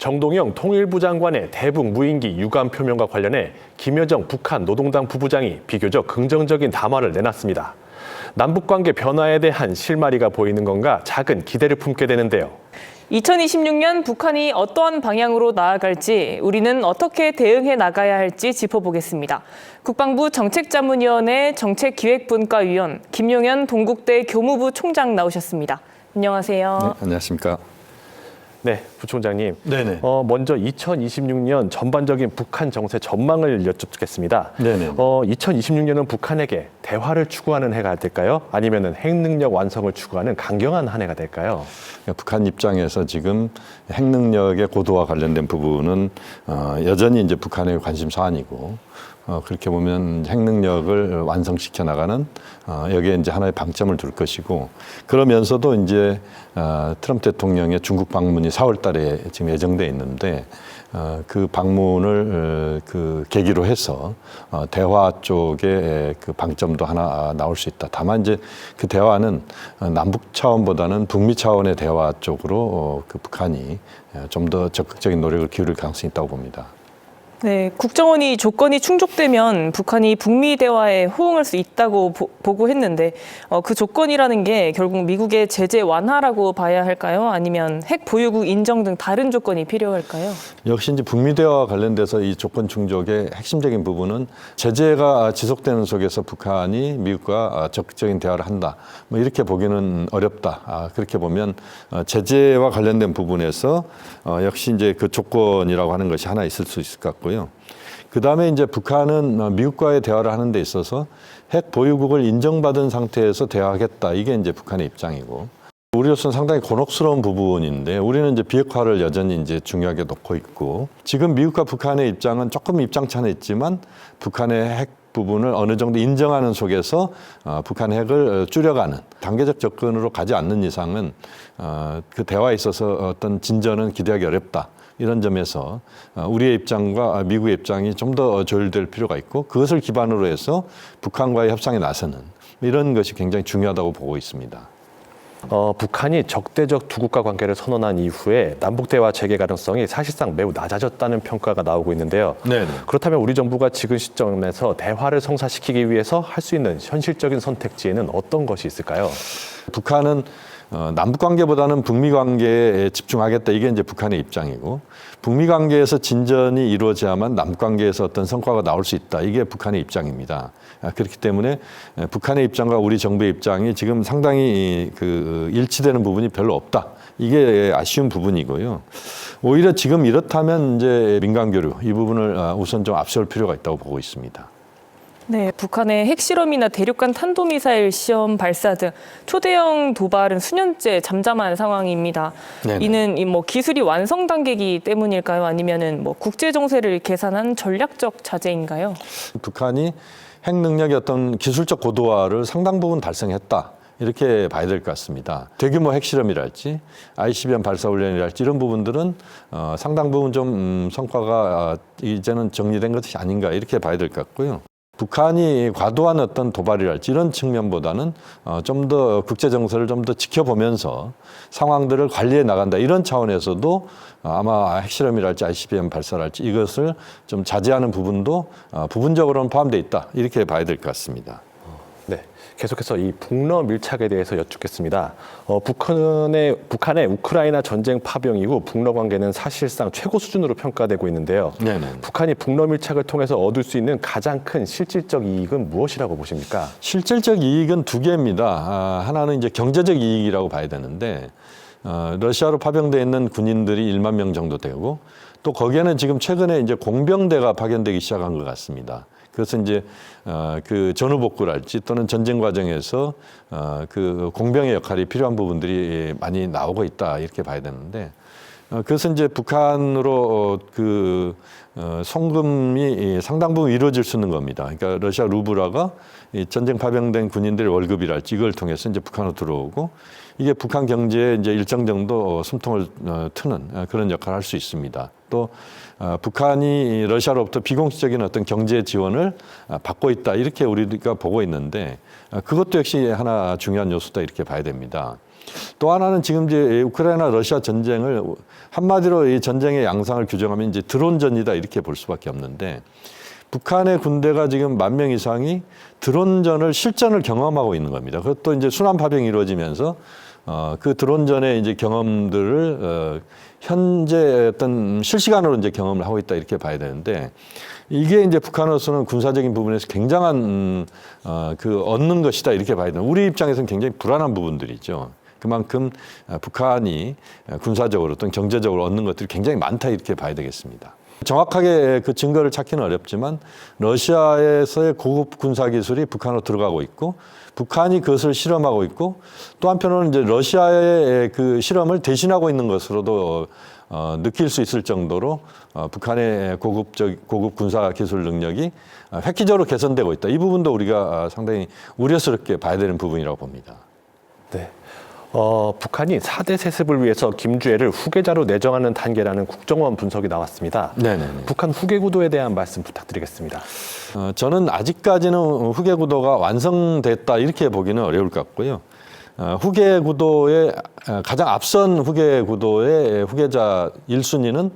정동영 통일부 장관의 대북 무인기 유감 표명과 관련해 김여정 북한 노동당 부부장이 비교적 긍정적인 담화를 내놨습니다. 남북관계 변화에 대한 실마리가 보이는 건가 작은 기대를 품게 되는데요. 2026년 북한이 어떠한 방향으로 나아갈지 우리는 어떻게 대응해 나가야 할지 짚어보겠습니다. 국방부 정책자문위원회 정책기획분과위원 김용현 동국대 교무부 총장 나오셨습니다. 안녕하세요. 네, 안녕하십니까. 네, 부총장님. 네네. 먼저 2026년 전반적인 북한 정세 전망을 여쭙겠습니다. 네네. 2026년은 북한에게 대화를 추구하는 해가 될까요? 아니면은 핵능력 완성을 추구하는 강경한 한 해가 될까요? 북한 입장에서 지금 핵능력의 고도와 관련된 부분은 여전히 이제 북한의 관심 사안이고 그렇게 보면 핵능력을 완성시켜 나가는 여기에 이제 하나의 방점을 둘 것이고 그러면서도 이제 트럼프 대통령의 중국 방문이 4월 달에 지금 예정돼 있는데 그 방문을 그 계기로 해서 대화 쪽에 그 방점도 하나 나올 수 있다. 다만 이제 그 대화는 남북 차원보다는 북미 차원의 대화 쪽으로 그 북한이 좀 더 적극적인 노력을 기울일 가능성이 있다고 봅니다. 네, 국정원이 조건이 충족되면 북한이 북미 대화에 호응할 수 있다고 보고했는데 그 조건이라는 게 결국 미국의 제재 완화라고 봐야 할까요? 아니면 핵 보유국 인정 등 다른 조건이 필요할까요? 역시 이제 북미 대화와 관련돼서 이 조건 충족의 핵심적인 부분은 제재가 지속되는 속에서 북한이 미국과 적극적인 대화를 한다. 뭐 이렇게 보기는 어렵다. 그렇게 보면 제재와 관련된 부분에서 역시 이제 그 조건이라고 하는 것이 하나 있을 수 있을 것 같고요. 그 다음에 이제 북한은 미국과의 대화를 하는 데 있어서 핵 보유국을 인정받은 상태에서 대화하겠다. 이게 이제 북한의 입장이고. 우리로서는 상당히 곤혹스러운 부분인데 우리는 이제 비핵화를 여전히 이제 중요하게 놓고 있고 지금 미국과 북한의 입장은 조금 입장차는 있지만 북한의 핵 부분을 어느 정도 인정하는 속에서 북한 핵을 줄여가는 단계적 접근으로 가지 않는 이상은 그 대화에 있어서 어떤 진전은 기대하기 어렵다. 이런 점에서 우리의 입장과 미국의 입장이 좀 더 조율될 필요가 있고 그것을 기반으로 해서 북한과의 협상에 나서는 이런 것이 굉장히 중요하다고 보고 있습니다. 북한이 적대적 두 국가 관계를 선언한 이후에 남북대화 재개 가능성이 사실상 매우 낮아졌다는 평가가 나오고 있는데요. 네네. 그렇다면 우리 정부가 지금 시점에서 대화를 성사시키기 위해서 할 수 있는 현실적인 선택지에는 어떤 것이 있을까요? 북한은 남북 관계보다는 북미 관계에 집중하겠다. 이게 이제 북한의 입장이고 북미 관계에서 진전이 이루어져야만 남북 관계에서 어떤 성과가 나올 수 있다. 이게 북한의 입장입니다. 그렇기 때문에 북한의 입장과 우리 정부의 입장이 지금 상당히 그 일치되는 부분이 별로 없다. 이게 아쉬운 부분이고요. 오히려 지금 이렇다면 이제 민간 교류 이 부분을 우선 좀 앞세울 필요가 있다고 보고 있습니다. 네, 북한의 핵실험이나 대륙간 탄도미사일 시험 발사 등 초대형 도발은 수년째 잠잠한 상황입니다. 네네. 이는 뭐 기술이 완성 단계이기 때문일까요? 아니면은 뭐 국제 정세를 계산한 전략적 자제인가요? 북한이 핵 능력의 어떤 기술적 고도화를 상당 부분 달성했다. 이렇게 봐야 될 것 같습니다. 대규모 핵실험이랄지 ICBM 발사훈련이랄지 이런 부분들은 상당 부분 좀 성과가 이제는 정리된 것이 아닌가 이렇게 봐야 될 것 같고요. 북한이 과도한 어떤 도발이랄지 이런 측면보다는 좀 더 국제 정세를 좀 더 지켜보면서 상황들을 관리해 나간다 이런 차원에서도 아마 핵실험이랄지 ICBM 발사랄지 이것을 좀 자제하는 부분도 부분적으로는 포함되어 있다 이렇게 봐야 될 것 같습니다. 네, 계속해서 이 북러 밀착에 대해서 여쭙겠습니다. 북한의 우크라이나 전쟁 파병 이후 북러 관계는 사실상 최고 수준으로 평가되고 있는데요. 네네. 북한이 북러 밀착을 통해서 얻을 수 있는 가장 큰 실질적 이익은 무엇이라고 보십니까? 실질적 이익은 두 개입니다. 하나는 이제 경제적 이익이라고 봐야 되는데 러시아로 파병되어 있는 군인들이 1만 명 정도 되고 또 거기에는 지금 최근에 이제 공병대가 파견되기 시작한 것 같습니다. 그것은 이제 그 전후복구랄지 또는 전쟁 과정에서 그 공병의 역할이 필요한 부분들이 많이 나오고 있다 이렇게 봐야 되는데 그것은 이제 북한으로 송금이 상당 부분 이루어질 수 있는 겁니다. 그러니까 러시아 루블화가 이 전쟁 파병된 군인들의 월급이랄지 이걸 통해서 이제 북한으로 들어오고 이게 북한 경제에 이제 일정 정도 숨통을 트는 그런 역할을 할 수 있습니다. 또 북한이 러시아로부터 비공식적인 어떤 경제 지원을 받고 있다 이렇게 우리가 보고 있는데 그것도 역시 하나 중요한 요소다 이렇게 봐야 됩니다. 또 하나는 지금 이제 우크라이나 러시아 전쟁을 한마디로 이 전쟁의 양상을 규정하면 이제 드론전이다 이렇게 볼 수밖에 없는데 북한의 군대가 지금 10,000명 이상이 드론전을 실전을 경험하고 있는 겁니다. 그것도 이제 순환 파병이 이루어지면서 그 드론전의 이제 경험들을 현재 어떤 실시간으로 이제 경험을 하고 있다 이렇게 봐야 되는데 이게 이제 북한으로서는 군사적인 부분에서 굉장한 그 얻는 것이다 이렇게 봐야 돼요. 우리 입장에서는 굉장히 불안한 부분들이죠. 그만큼 북한이 군사적으로 또는 경제적으로 얻는 것들이 굉장히 많다 이렇게 봐야 되겠습니다. 정확하게 그 증거를 찾기는 어렵지만 러시아에서의 고급 군사 기술이 북한으로 들어가고 있고 북한이 그것을 실험하고 있고 또 한편으로는 이제 러시아의 그 실험을 대신하고 있는 것으로도 느낄 수 있을 정도로 북한의 고급 군사 기술 능력이 획기적으로 개선되고 있다. 이 부분도 우리가 상당히 우려스럽게 봐야 되는 부분이라고 봅니다. 네. 북한이 4대 세습을 위해서 김주애를 후계자로 내정하는 단계라는 국정원 분석이 나왔습니다. 네네네. 북한 후계 구도에 대한 말씀 부탁드리겠습니다. 저는 아직까지는 후계 구도가 완성됐다 이렇게 보기는 어려울 것 같고요. 후계 구도의 가장 앞선 후계 구도의 후계자 1순위는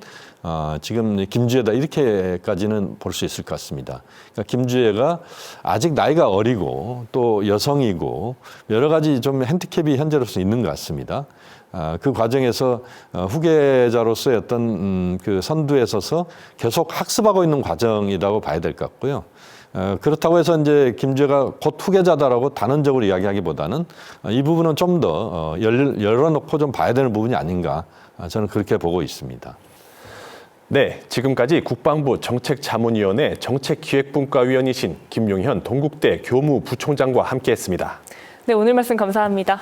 지금 김주애다 이렇게까지는 볼 수 있을 것 같습니다. 그러니까 김주애가 아직 나이가 어리고 또 여성이고 여러 가지 좀 핸디캡이 현재로서 있는 것 같습니다. 그 과정에서 후계자로서의 어떤 그 선두에 서서 계속 학습하고 있는 과정이라고 봐야 될 것 같고요. 그렇다고 해서 이제 김주애가 곧 후계자다라고 단언적으로 이야기하기보다는 이 부분은 좀 더 열어놓고 좀 봐야 되는 부분이 아닌가 저는 그렇게 보고 있습니다. 네, 지금까지 국방부 정책자문위원회 정책기획분과위원이신 김용현 동국대 교무부총장과 함께했습니다. 네, 오늘 말씀 감사합니다.